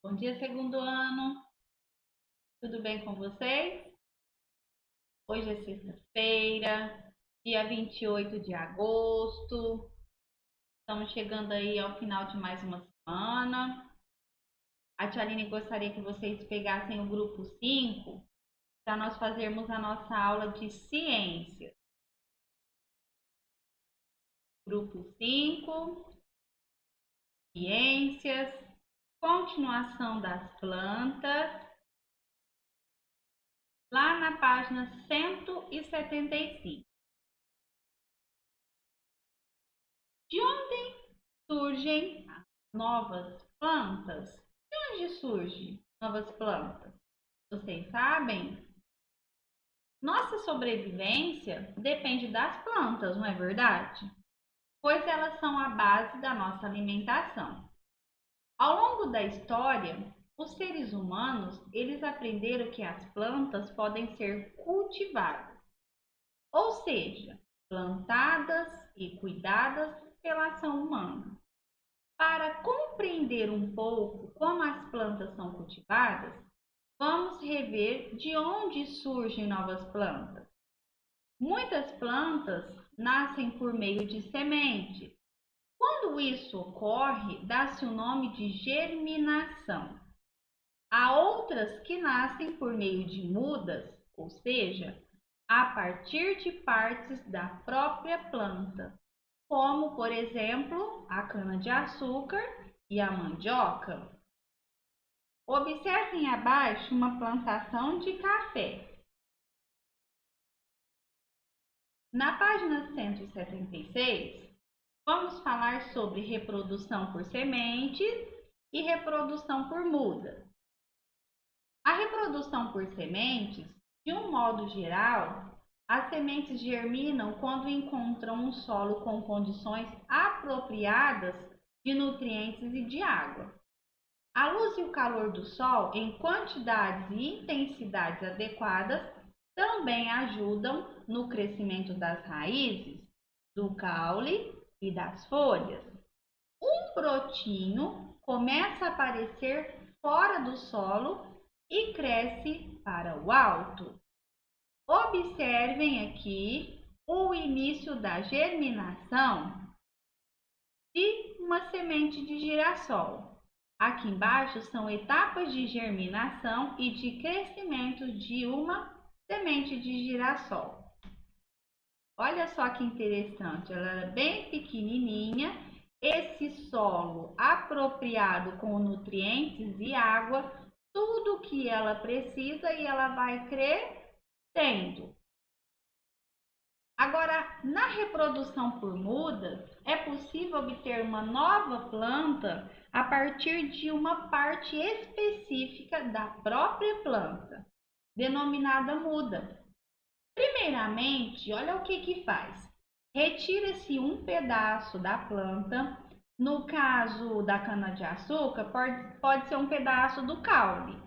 Bom dia, segundo ano. Tudo bem com vocês? Hoje é sexta-feira, dia 28 de agosto. Estamos chegando aí ao final de mais uma semana. A tia Aline gostaria que vocês pegassem o grupo 5 para nós fazermos a nossa aula de ciências. Grupo 5, ciências, continuação das plantas, lá na página 175. De onde surgem novas plantas? De onde surgem novas plantas? Vocês sabem? Nossa sobrevivência depende das plantas, não é verdade? Pois elas são a base da nossa alimentação. Ao longo da história, os seres humanos, eles aprenderam que as plantas podem ser cultivadas, ou seja, plantadas e cuidadas pela ação humana. Para compreender um pouco como as plantas são cultivadas, vamos rever de onde surgem novas plantas. Muitas plantas nascem por meio de sementes. Quando isso ocorre, dá-se o nome de germinação. Há outras que nascem por meio de mudas, ou seja, a partir de partes da própria planta, como, por exemplo, a cana-de-açúcar e a mandioca. Observem abaixo uma plantação de café. Na página 176, vamos falar sobre reprodução por sementes e reprodução por mudas. A reprodução por sementes, de um modo geral, as sementes germinam quando encontram um solo com condições apropriadas de nutrientes e de água. A luz e o calor do sol, em quantidades e intensidades adequadas, também ajudam no crescimento das raízes, do caule e das folhas. Um brotinho começa a aparecer fora do solo e cresce para o alto. Observem aqui o início da germinação de uma semente de girassol. Aqui embaixo são etapas de germinação e de crescimento de uma semente de girassol. Olha só que interessante, ela era bem pequenininha. Esse solo apropriado com nutrientes e água, tudo que ela precisa e ela vai crescendo. Agora, na reprodução por mudas, é possível obter uma nova planta a partir de uma parte específica da própria planta, denominada muda. Primeiramente, olha o que faz. Retira-se um pedaço da planta. No caso da cana-de-açúcar, pode ser um pedaço do caule.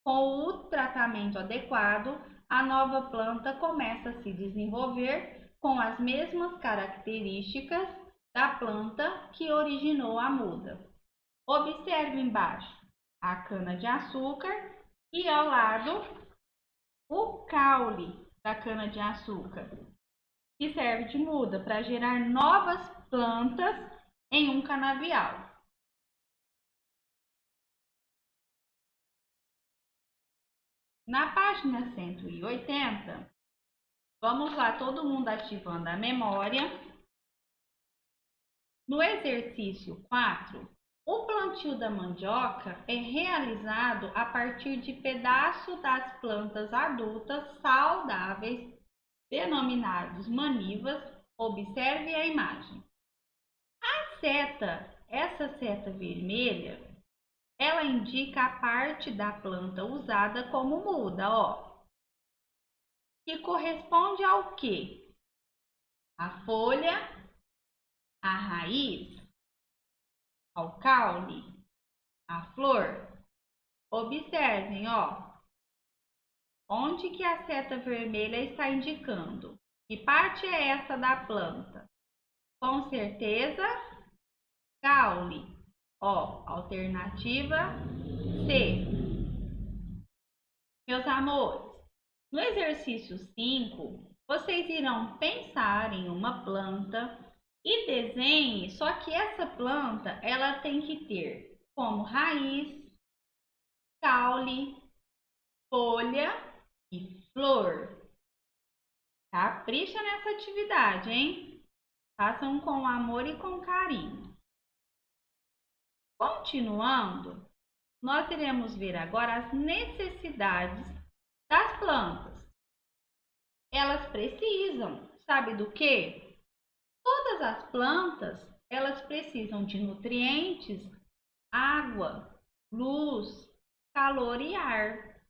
Com o tratamento adequado, a nova planta começa a se desenvolver com as mesmas características da planta que originou a muda. Observe embaixo a cana-de-açúcar e ao lado o caule da cana-de-açúcar, que serve de muda para gerar novas plantas em um canavial. Na página 180, vamos lá, todo mundo ativando a memória. No exercício 4, o plantio da mandioca é realizado a partir de pedaços das plantas adultas saudáveis, denominados manivas. Observe a imagem. Essa seta vermelha, ela indica a parte da planta usada como muda, ó, que corresponde ao quê? A folha, a raiz, ao caule, a flor. Observem, ó, onde que a seta vermelha está indicando. Que parte é essa da planta? Com certeza, caule. Ó, alternativa C. Meus amores, no exercício 5, vocês irão pensar em uma planta e desenhe, só que essa planta ela tem que ter como raiz, caule, folha e flor. Capricha nessa atividade, hein? Façam com amor e com carinho. Continuando, nós iremos ver agora as necessidades das plantas. Elas precisam, sabe do quê? Todas as plantas, elas precisam de nutrientes, água, luz, calor e ar.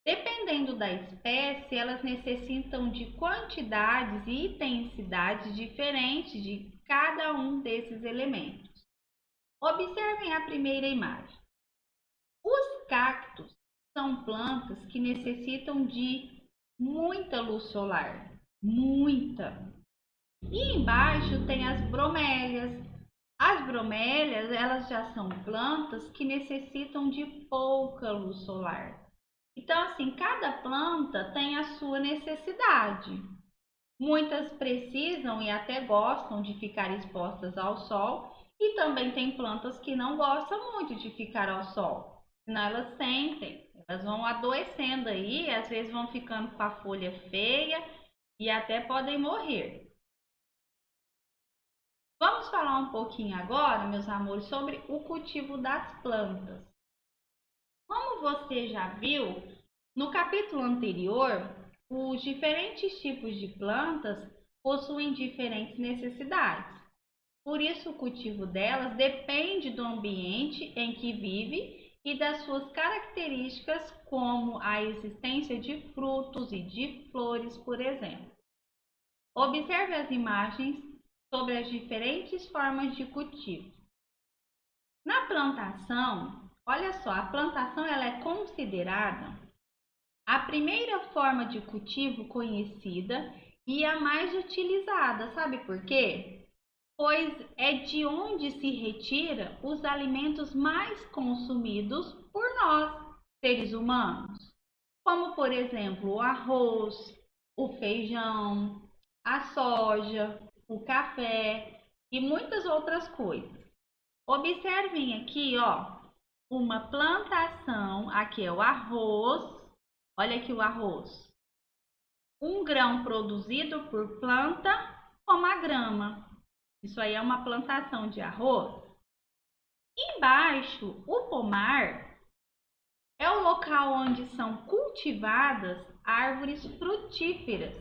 Dependendo da espécie, elas necessitam de quantidades e intensidades diferentes de cada um desses elementos. Observem a primeira imagem. Os cactos são plantas que necessitam de muita luz solar, muita. E embaixo tem as bromélias. As bromélias, elas já são plantas que necessitam de pouca luz solar. Então, assim, cada planta tem a sua necessidade. Muitas precisam e até gostam de ficar expostas ao sol, e também tem plantas que não gostam muito de ficar ao sol, senão elas sentem, elas vão adoecendo aí, às vezes vão ficando com a folha feia e até podem morrer. Vamos falar um pouquinho agora, meus amores, sobre o cultivo das plantas. Como você já viu, no capítulo anterior, os diferentes tipos de plantas possuem diferentes necessidades. Por isso, o cultivo delas depende do ambiente em que vive e das suas características, como a existência de frutos e de flores, por exemplo. Observe as imagens sobre as diferentes formas de cultivo. Na plantação, olha só, a plantação ela é considerada a primeira forma de cultivo conhecida e a mais utilizada. Sabe por quê? Pois é de onde se retira os alimentos mais consumidos por nós, seres humanos, como por exemplo o arroz, o feijão, a soja, o café e muitas outras coisas. Observem aqui, ó, uma plantação, aqui é o arroz, olha aqui o arroz. Um grão produzido por planta como a grama. Isso aí é uma plantação de arroz. Embaixo, o pomar é o local onde são cultivadas árvores frutíferas.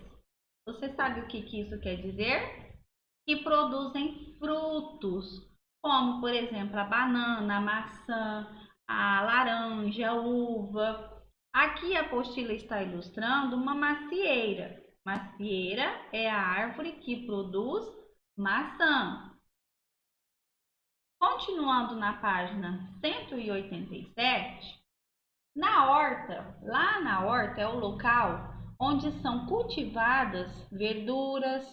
Você sabe o que isso quer dizer? Que produzem frutos, como por exemplo a banana, a maçã, a laranja, a uva. Aqui a apostila está ilustrando uma macieira. Macieira é a árvore que produz maçã. Continuando na página 187, na horta, lá na horta é o local onde são cultivadas verduras,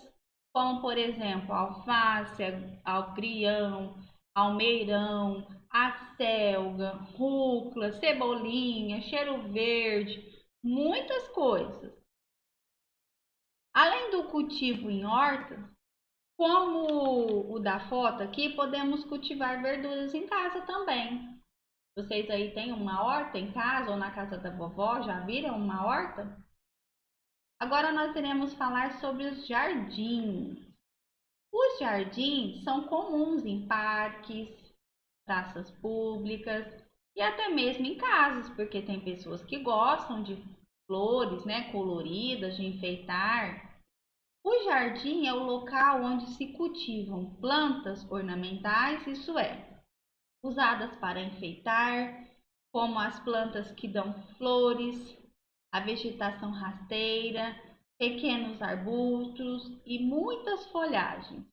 como por exemplo alface, agrião, almeirão, acelga, rúcula, cebolinha, cheiro verde, muitas coisas. Além do cultivo em hortas, como o da foto aqui, podemos cultivar verduras em casa também. Vocês aí têm uma horta em casa ou na casa da vovó? Já viram uma horta? Agora nós iremos falar sobre os jardins. Os jardins são comuns em parques, praças públicas e até mesmo em casas, porque tem pessoas que gostam de flores, né, coloridas, de enfeitar. O jardim é o local onde se cultivam plantas ornamentais, isso é, usadas para enfeitar, como as plantas que dão flores, a vegetação rasteira, pequenos arbustos e muitas folhagens.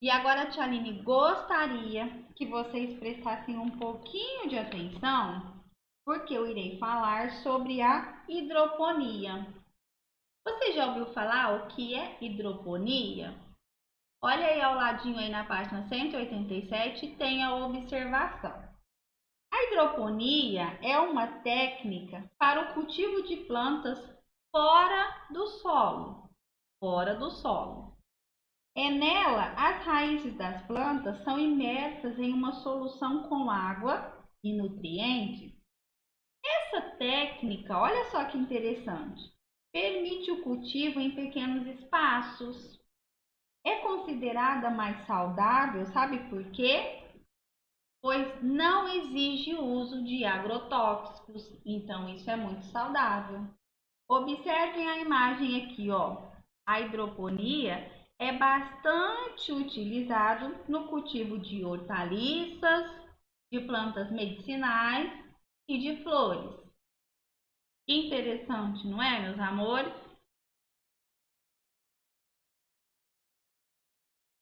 E agora a Tia Aline gostaria que vocês prestassem um pouquinho de atenção, porque eu irei falar sobre a hidroponia. Você já ouviu falar o que é hidroponia? Olha aí ao ladinho aí na página 187, tem a observação. A hidroponia é uma técnica para o cultivo de plantas fora do solo. Fora do solo. Nela, as raízes das plantas são imersas em uma solução com água e nutrientes. Essa técnica, olha só que interessante, permite o cultivo em pequenos espaços. É considerada mais saudável, sabe por quê? Pois não exige o uso de agrotóxicos, então isso é muito saudável. Observem a imagem aqui, ó. A hidroponia é bastante utilizado no cultivo de hortaliças, de plantas medicinais e de flores. Interessante, não é, meus amores?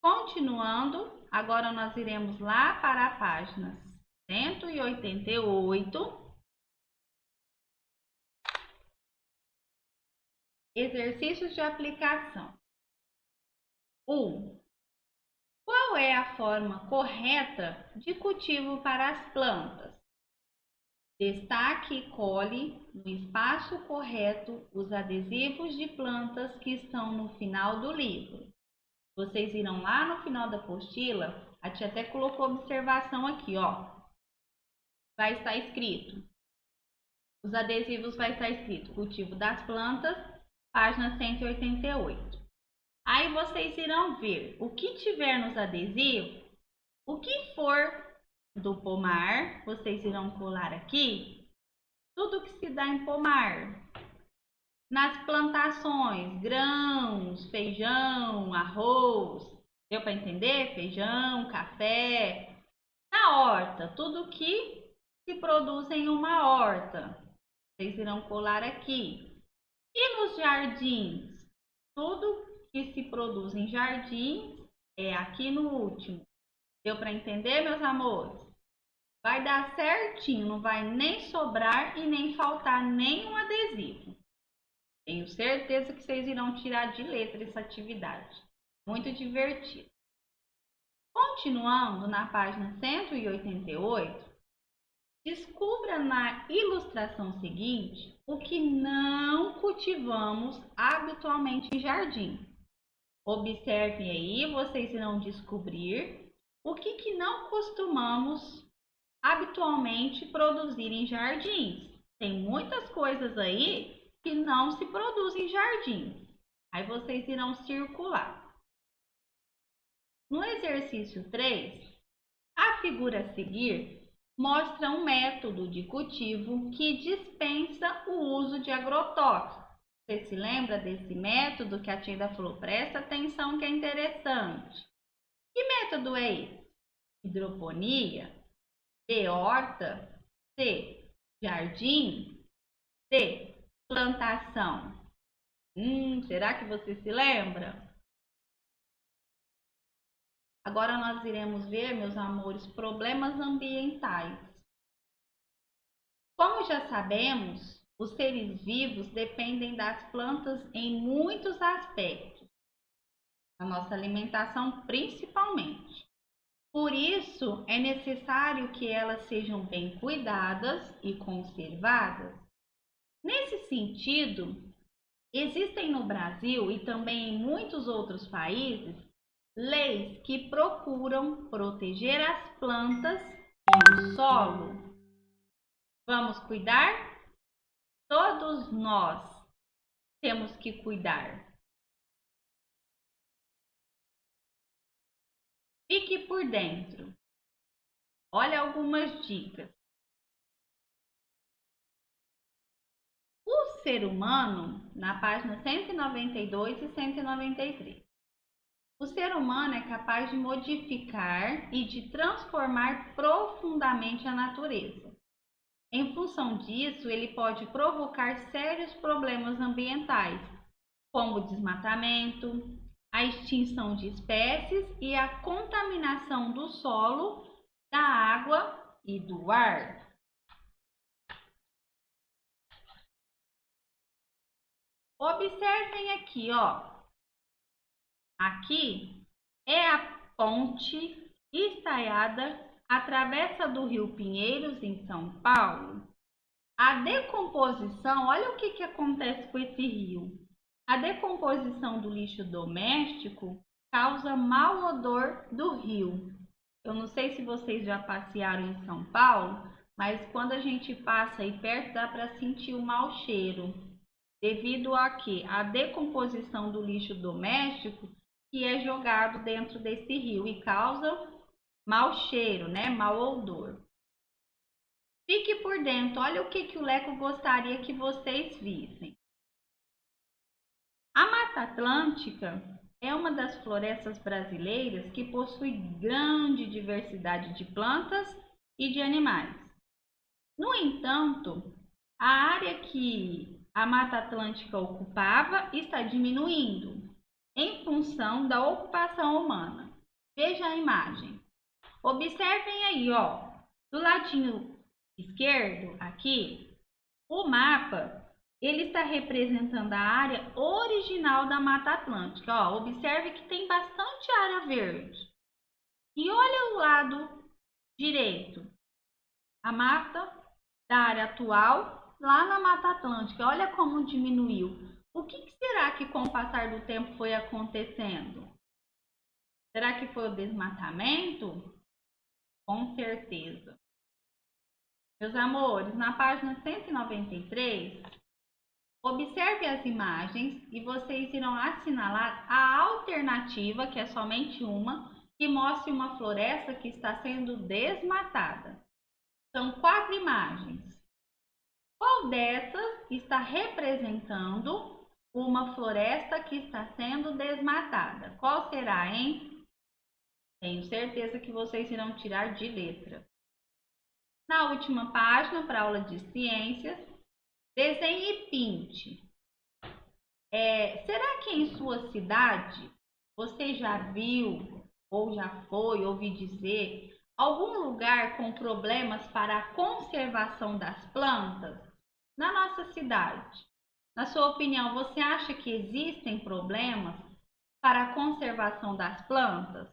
Continuando, agora nós iremos lá para a página 188. Exercícios de aplicação. 1. Qual é a forma correta de cultivo para as plantas? Destaque e cole no espaço correto os adesivos de plantas que estão no final do livro. Vocês irão lá no final da apostila, a tia até colocou observação aqui, ó. Vai estar escrito, os adesivos vai estar escrito cultivo das plantas, página 188. Aí vocês irão ver o que tiver nos adesivos, o que for do pomar, vocês irão colar aqui, tudo que se dá em pomar. Nas plantações, grãos, feijão, arroz, deu para entender? Feijão, café. Na horta, tudo que se produz em uma horta, vocês irão colar aqui. E nos jardins, tudo que se produz em jardins é aqui no último. Deu para entender, meus amores? Vai dar certinho, não vai nem sobrar e nem faltar nenhum adesivo. Tenho certeza que vocês irão tirar de letra essa atividade. Muito divertido. Continuando na página 188, descubra na ilustração seguinte o que não cultivamos habitualmente em jardim. Observem aí, vocês irão descobrir o que não costumamos habitualmente produzir em jardins. Tem muitas coisas aí que não se produzem em jardins. Aí vocês irão circular. No exercício 3, a figura a seguir mostra um método de cultivo que dispensa o uso de agrotóxicos. Você se lembra desse método que a tia falou? Presta atenção que é interessante. Que método é esse? Hidroponia? B. Horta? C. Jardim? D. Plantação? Será que você se lembra? Agora nós iremos ver, meus amores, problemas ambientais. Como já sabemos, os seres vivos dependem das plantas em muitos aspectos, a nossa alimentação principalmente. Por isso, é necessário que elas sejam bem cuidadas e conservadas. Nesse sentido, existem no Brasil e também em muitos outros países leis que procuram proteger as plantas e o solo. Vamos cuidar? Todos nós temos que cuidar. Fique por dentro. Olha algumas dicas. O ser humano, na página 192 e 193. O ser humano é capaz de modificar e de transformar profundamente a natureza. Em função disso, ele pode provocar sérios problemas ambientais, como o desmatamento, a extinção de espécies e a contaminação do solo, da água e do ar. Observem aqui, ó. Aqui é a ponte estaiada à travessa do Rio Pinheiros, em São Paulo. A decomposição, olha o que acontece com esse rio. A decomposição do lixo doméstico causa mau odor do rio. Eu não sei se vocês já passearam em São Paulo, mas quando a gente passa aí perto dá para sentir o mau cheiro, devido a quê? A decomposição do lixo doméstico que é jogado dentro desse rio e causa mau cheiro, né? Mau odor. Fique por dentro, olha o que o Leco gostaria que vocês vissem. A Mata Atlântica é uma das florestas brasileiras que possui grande diversidade de plantas e de animais. No entanto, a área que a Mata Atlântica ocupava está diminuindo em função da ocupação humana. Veja a imagem. Observem aí, ó, do ladinho esquerdo aqui, o mapa, ele está representando a área original da Mata Atlântica. Ó, observe que tem bastante área verde. E olha o lado direito, a mata da área atual lá na Mata Atlântica. Olha como diminuiu. O que será que com o passar do tempo foi acontecendo? Será que foi o desmatamento? Com certeza. Meus amores, na página 193, observe as imagens e vocês irão assinalar a alternativa, que é somente uma, que mostre uma floresta que está sendo desmatada. São 4 imagens. Qual dessas está representando uma floresta que está sendo desmatada? Qual será, hein? Tenho certeza que vocês irão tirar de letra. Na última página, para a aula de ciências, desenhe e pinte. Será que em sua cidade você já viu, ou já foi, ouvi dizer, algum lugar com problemas para a conservação das plantas? Na nossa cidade, na sua opinião, você acha que existem problemas para a conservação das plantas?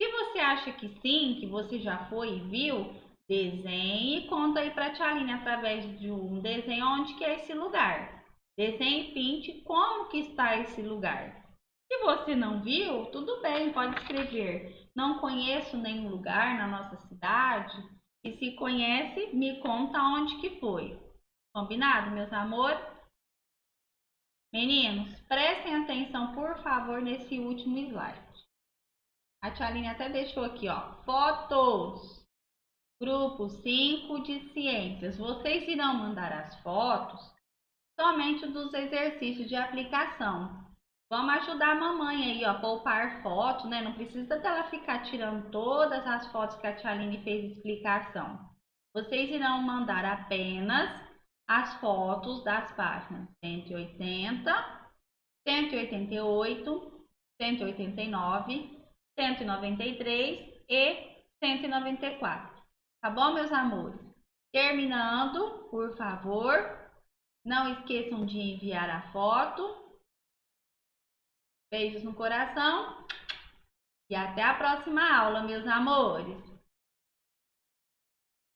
Se você acha que sim, que você já foi e viu, desenhe e conta aí para a tia Aline através de um desenho onde que é esse lugar. Desenhe e pinte como que está esse lugar. Se você não viu, tudo bem, pode escrever. Não conheço nenhum lugar na nossa cidade. E se conhece, me conta onde que foi. Combinado, meus amores? Meninos, prestem atenção, por favor, nesse último slide. A tia Aline até deixou aqui, ó, fotos. Grupo 5 de ciências. Vocês irão mandar as fotos somente dos exercícios de aplicação. Vamos ajudar a mamãe aí, ó, a poupar foto, né? Não precisa dela ficar tirando todas as fotos que a tia Aline fez explicação. Vocês irão mandar apenas as fotos das páginas 180, 188, 189, 193 e 194. Tá bom, meus amores? Terminando, por favor, não esqueçam de enviar a foto. Beijos no coração e até a próxima aula, meus amores!